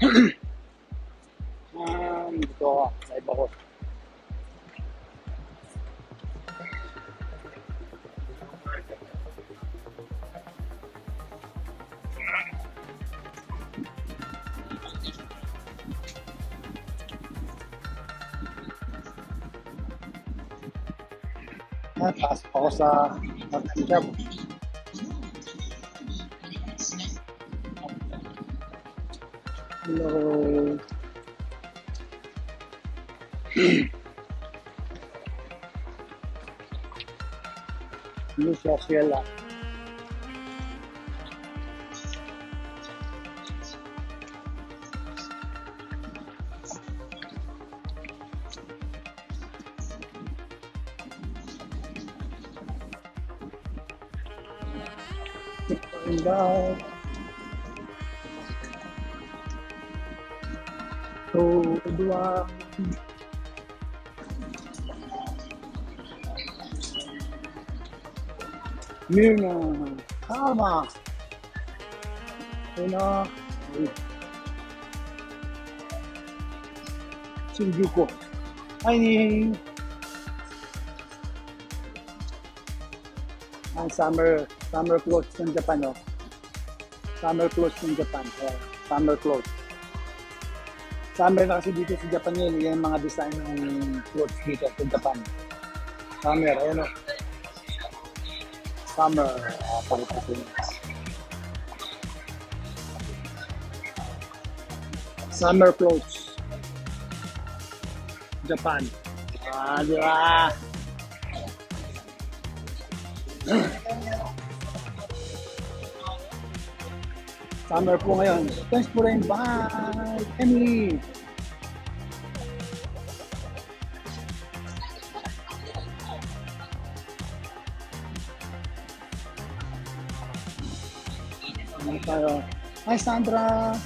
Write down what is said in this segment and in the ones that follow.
Dito ako, sa iba ko. Pasok ako sa job. Hello. Lucia Ciela. Bye. So, dua. Mirna. Tama. Mirna. Shinjuku. Hi. Ang summer clothes ng Japan, oh. Summer clothes ng Japan. Summer clothes. Summer na kasi dito sa Japan yun. Yan yung mga design ng clothes dito sa Japan. Summer, ayun, oh. Summer. Summer clothes. Japan. Di ba? Summer po ngayon. Thanks po rin. Bye! Emily! Hi, Sandra!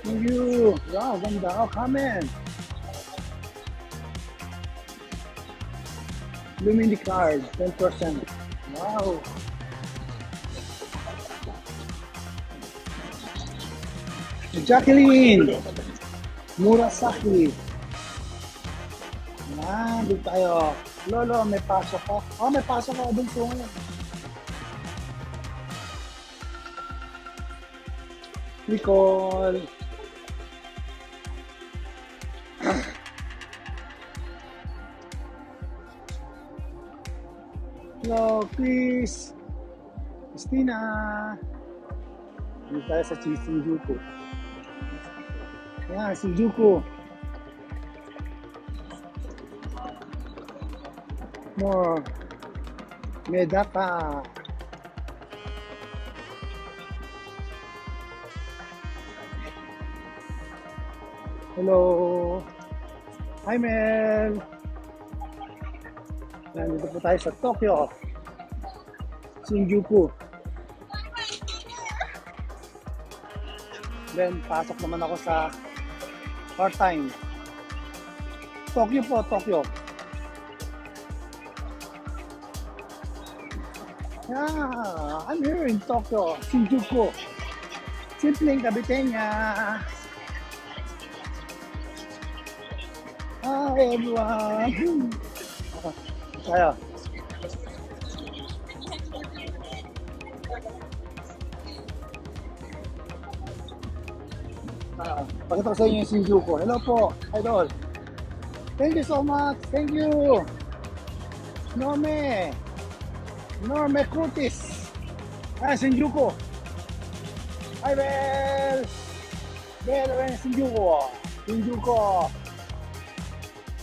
Thank you! Wow, ganda. Oh, comment! Lumini card, 10%. Wow! Jacqueline Murasaki. Dito tayo. Lolo, may pasok ka. Oh, may pasok ka dun po ngayon. Nicole. Hello, Chris. Christina. Dito tayo sa Shinjuku. Yan, Shinjuku. More. Medaka. Hello. Hi, Mel. Yan, dito po tayo sa Tokyo. Shinjuku. Then, pasok naman ako sa part-time. Tokyo po, Tokyo. Yeah, I'm here in Tokyo, Shinjuku. Simpleng Kabitenya. Hi, everyone. Kaya. Pakita ko sa inyo yung Shinjuku. Hello po, idol. Thank you so much. Thank you. Norme Curtis. Shinjuku. Hi, Bel. Bel, Shinjuku. Shinjuku.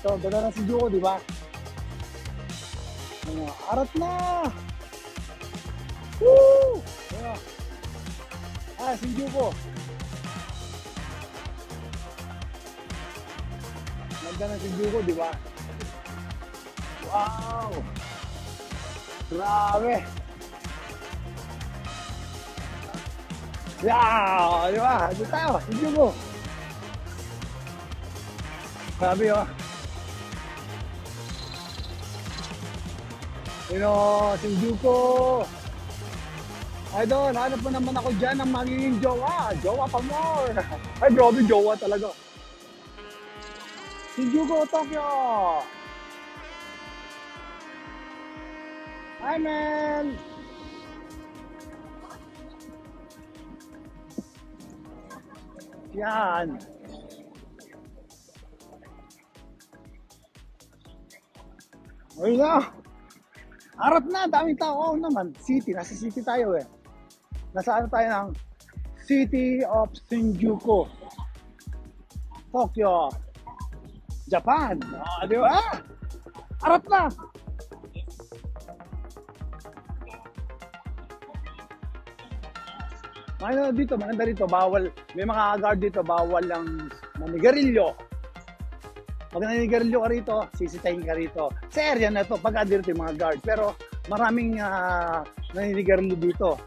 So, ganda ng Shinjuku, di ba? Arat na. Woo! Shinjuku. Ganda ng Shinjuku, di ba? Wow! Grabe! Yeah! Di ba? Dito tayo, Shinjuku. Grabe, oh. Shinjuku. Idol, hanap mo naman ako dyan ng magiging jowa. Jowa pa more. Ay, grabe, jowa talaga. Shinjuku, Tokyo. Hi, man. Yan. Ayun na. Harap na, daming tao naman. City, nasa city tayo eh. Nasa ano tayo ng City of Shinjuku, Tokyo, Japan. Di ba? Harap na. Maganda dito, bawal, may mga guard dito, bawal lang manigarilyo. Pag naninigarilyo ka rito, sisitahin ka rito. Sa area na ito, pag dito yung mga guard. Pero maraming naninigarilyo dito.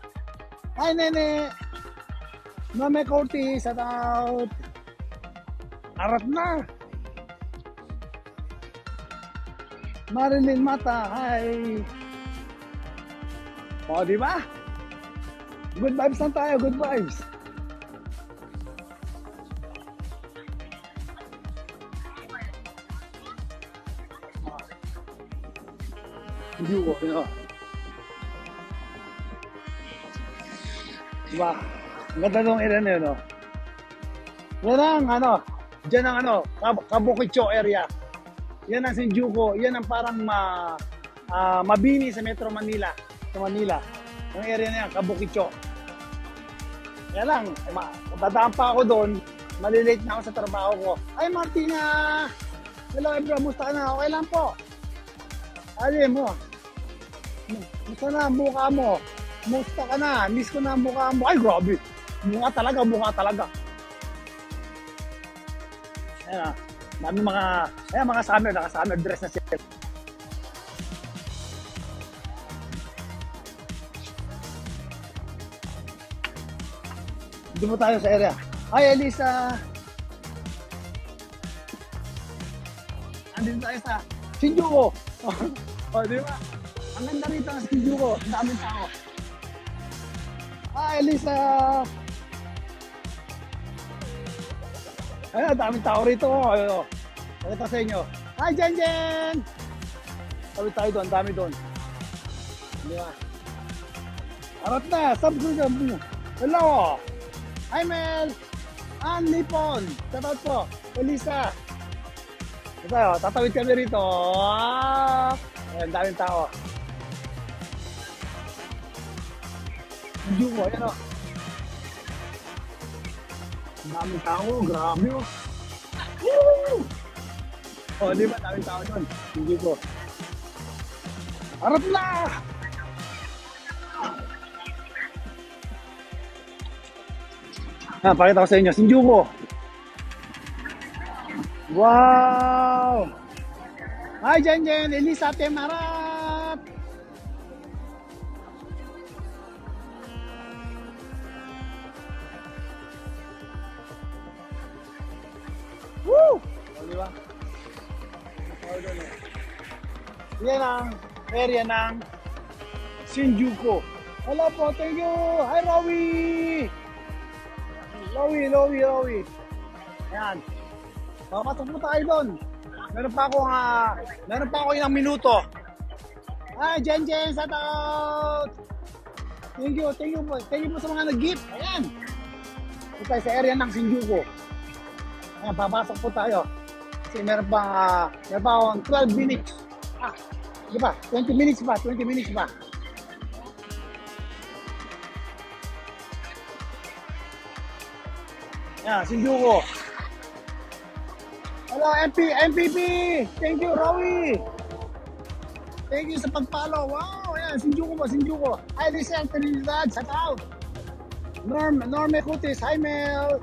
Hi, nene! Mame Cortis, shout out! Harap na! Marilyn Mata, hi! O, di ba? Good vibes lang tayo, good vibes. Hindi ko, diba? Ang ganda nung area na yun, no? Yan ang, dyan ang, Kabukicho area. Yan ang Shinjuku. Yan ang parang mabini sa Metro Manila. Sa Manila. Ang area na yan, Kabukicho. Yan lang, dadaan pa ako doon. Malilate na ako sa trabaho ko. Ay, Martina! Hello, everyone. Musta na? Okay lang po. Ali mo. Musta na mukha mo? Musta ka na? Miss ko na mukha mo. Ay, grabe. Mukha talaga, mukha talaga. Ayan dami mga summer, naka-summer dress na siya. Dito tayo sa area. Hi, Elisa! Andito tayo sa Shinjuku. O, di ba? Ang ganda rito sa Shinjuku. Ang daming tao. Hi, Elisa! Ayun, daming tao rito. Ayun, pakita sa inyo. Hi, Jen Jen! Sabi tayo doon, dami doon. Di ba? Harap na, subscribe mo. Hello! Hi, Mel! Ann Nippon! Shout out po. Elisa! Ito tayo, tatawid kami rito. Ayan, daming tao. Shinjuku, ayan o. Ang daming tao, grabe o. O, di ba? Daming tao doon. Shinjuku. Harap na! Pakita ko sa inyo, Shinjuku. Wow! Hi, Jen Jen! Elisa Temarat! Woo! O, diba? Yan ang area ng Shinjuku. Hello po, thank you! Hi, Rowie! Lowie. Ayan. Papasok po tayo doon. Meron pa ako ilang minuto. Hi, Jen Jen, shout out! Thank you po sa mga nag-gift. Ayan. Ito tayo sa area ng Shinjuku. Ayan, papasok po tayo. Kasi meron pa akong 12 minutes. Di ba? 20 minutes pa. Ayan, Shinjuku. Hello, MPP! Thank you, Rowie! Thank you sa pag-follow. Wow! Ayan, Shinjuku. Hi, Lisa, Trinidad, shout out! Norme Cutis, hi, Mel!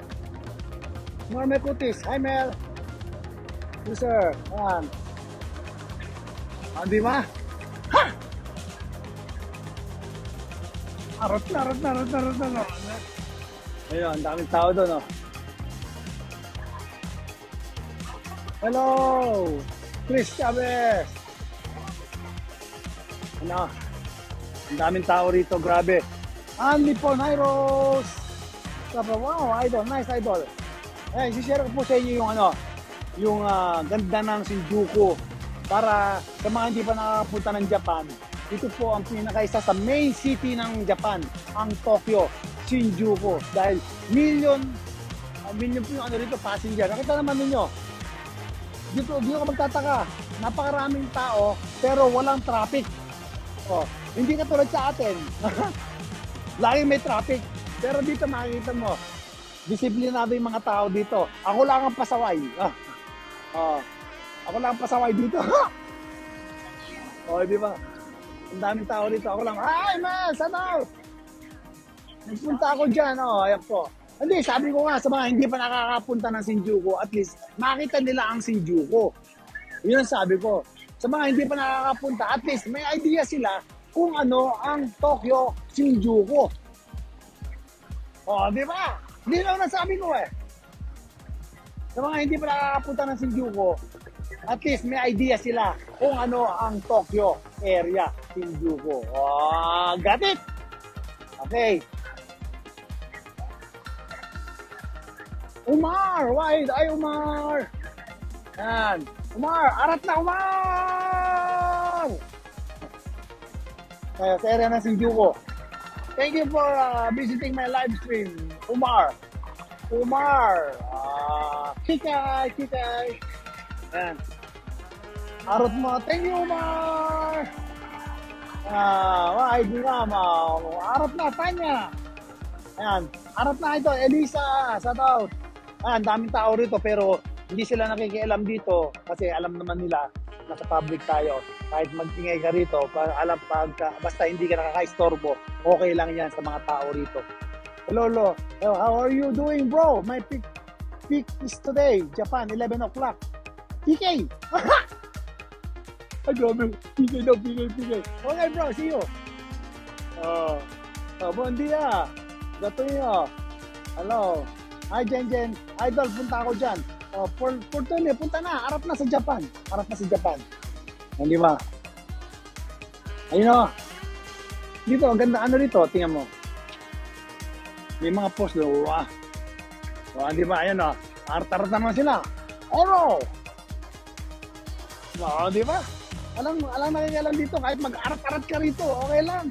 Yes, sir. Ayan. Di ba? Ha! Arot na. Ayun, daming tao doon, oh. Hello! Chris Chavez! Ang daming tao rito, grabe. Only for Nairos. Wow, idol, nice idol. Eh, share ko po sa inyo yung yung ganda ng Shinjuku para sa mga hindi pa nakakapunta ng Japan. Ito po ang pinakaisa sa main city ng Japan, ang Tokyo, Shinjuku. Dahil million po yung rito, passenger. Nakita naman ninyo, dito ka magtataka, napakaraming tao pero walang traffic. Oh, hindi katulad sa atin. Laging may traffic. Pero dito makikita mo, disiplinado yung mga tao dito. Ako lang ang pasaway. Ako lang ang pasaway dito. Di ba? Ang daming tao dito. Ako lang, ay man, sana! Nagpunta ako dyan, ayan po. Hindi, sabi ko nga sa mga hindi pa nakakapunta ng Shinjuku, at least makita nila ang Shinjuku. Yun ang sabi ko. Sa mga hindi pa nakakapunta, at least may idea sila kung ano ang Tokyo Shinjuku. Di ba? Hindi lang nasabi ko eh. Sa mga hindi pa nakakapunta ng Shinjuku, at least may idea sila kung ano ang Tokyo area, Shinjuku. Got it? Okay. Umar! Wide! Ay, Umar! Yan. Umar! Arat na, Umar! Kaya sa area ng Shinjuku. Thank you for visiting my live stream, Umar. Umar! Kikay! Kikay! Yan. Arot mo. Thank you, Umar! Wide nga, Arot na, Tanya! Ayan. Arot na ito, Elisa! Shout out! Ayan, daming tao rito pero hindi sila nakikialam dito kasi alam naman nila nasa public tayo. Kahit magtingay ka rito, alam basta hindi ka nakaka-istorbo, okay lang yan sa mga tao rito. Hello, how are you doing, bro? My peak is today, Japan, 11 o'clock. PK! Ay, grabe. PK daw, PK. Okay, bro, see you. Bon dia. Gato nyo. Hello. Hi, Jen. Idol, punta ako dyan. Fortuny, punta na. Arap na sa Japan. Hindi ba? Ayun o. Dito, ang ganda. Ano rito? Tingnan mo. May mga post doon. Di ba? Ayun o. Arat-arat naman sila. Oro! Di ba? Alam nakikialam dito. Kahit mag-arat-arat ka rito, okay lang.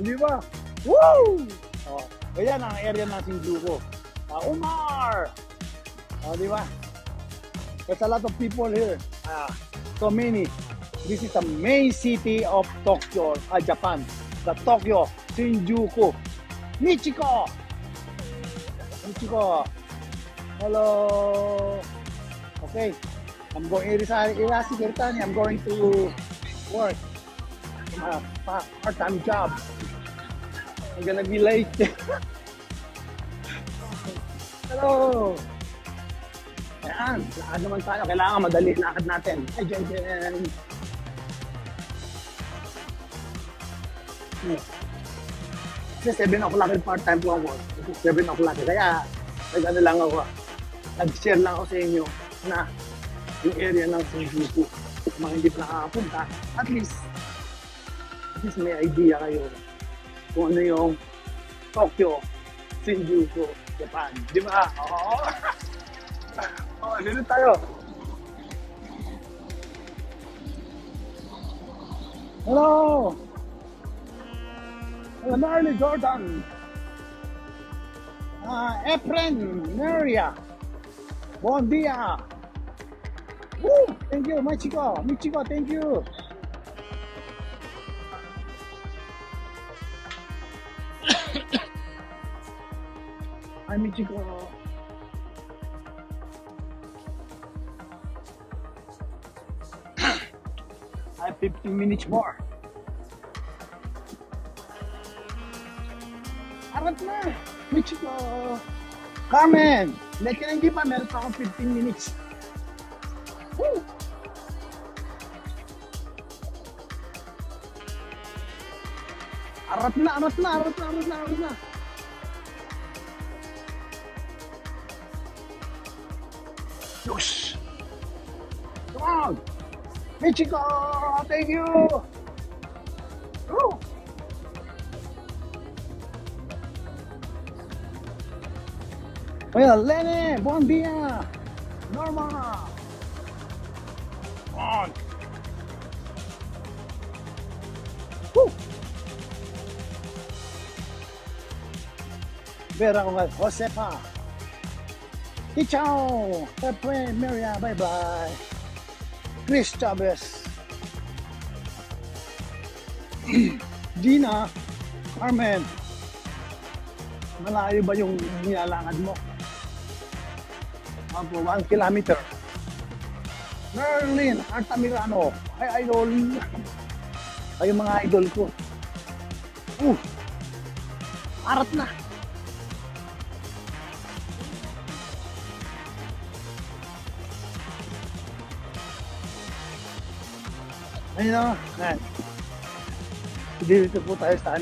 Di ba? Woo! Ayan ang area ng Shinjuku. Umar! Di ba? There's a lot of people here. So many. This is the main city of Tokyo, Japan. The Tokyo Shinjuku. Michiko! Hello! Okay. I'm going I'm going to work. Part-time job. I'm gonna be late. Hello! Ayan, lakad naman tayo. Kailangan madali lakad natin. Ay, Jen. Kasi 7 o'clock yung part-time po ako. 7 o'clock. Kaya, nag-ano lang ako. Nag-share lang ako sa inyo na yung area ng Shinjuku. Mga hindi pa nakakapunta. At least may idea kayo kung ano yung Tokyo, Shinjuku, Japan. Di ba? Dito tayo. Hello! Marley Jordan. Efren Maria. Bon dia. Woo! Thank you, Michiko, thank you. Hi, Michiko. I have 15 minutes more. Arat na! Michiko! Carmen! Hindi pa, meron pa akong 15 minutes. Woo! Arat na! Yosh! Come on! Michiko! Thank you! Woo! Well, Lene, buon dia. Norma. On. Woo. Vera con Josepa. Y ciao. Pepe, Maria, bye bye. Chris Chavez. Gina, Carmen. Malayo ba yung nilalakad mo? Ako, 1 kilometer. Merlin Artamirano. Ay, idol. Ay, mga idol ko. Arat na. Ayun na. Yan. Dito po tayo sa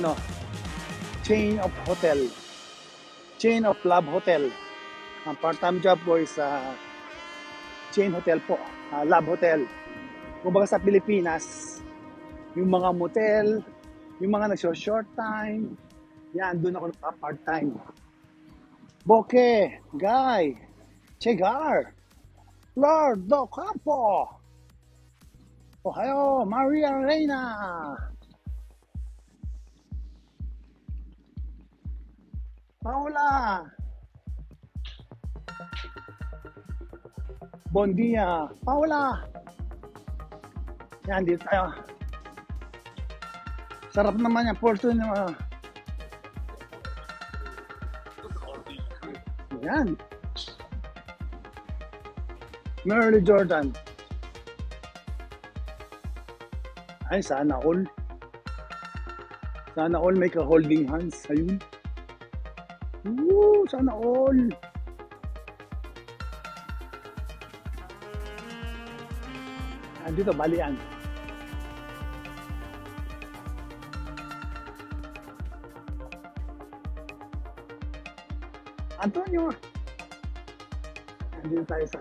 Chain of Hotel. Chain of Love Hotel. Ang part-time job ko is Chain Hotel po. Love Hotel. Kung baga sa Pilipinas, yung mga motel, yung mga nag-short time, yan, doon ako part-time. Boke, Guy, Chegar, Lord Do Campo, Ohio, Maria Reina, Paula, bon dia, Paula. Yan, dito tayo. Sarap naman yan, portion naman. Yan. Merle Jordan. Ay, sana all. Sana all may ka-holding hands. Ayun. Sana all. Dito, balian. Antonio. Nandito tayo sa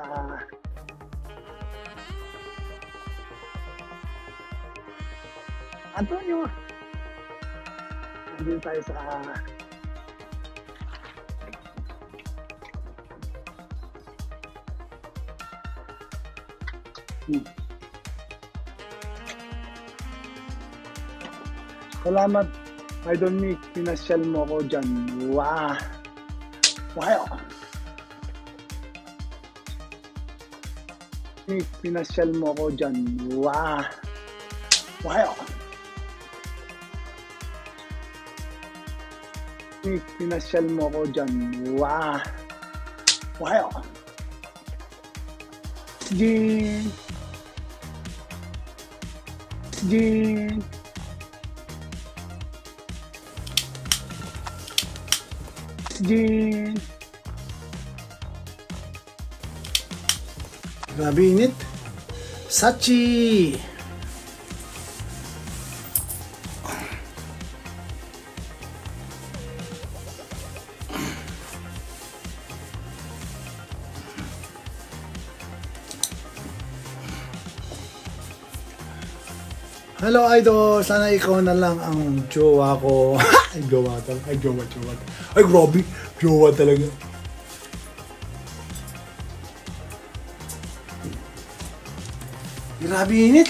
Antonio. Nandito tayo sa Salamat, Idol Nick. Pinasyal mo ako dyan. Wow. Wow. Nick, pinasyal mo ako dyan. Wow. Wow. Nick, pinasyal mo ako dyan. Wow. Wow. Jean. Jean. Jean. Grabe init. Sachi. Hello idol, sana ikaw na lang ang jowa ko. Ay jowa talaga, ay jowa. Ay grabe, jowa talaga. Grabe init.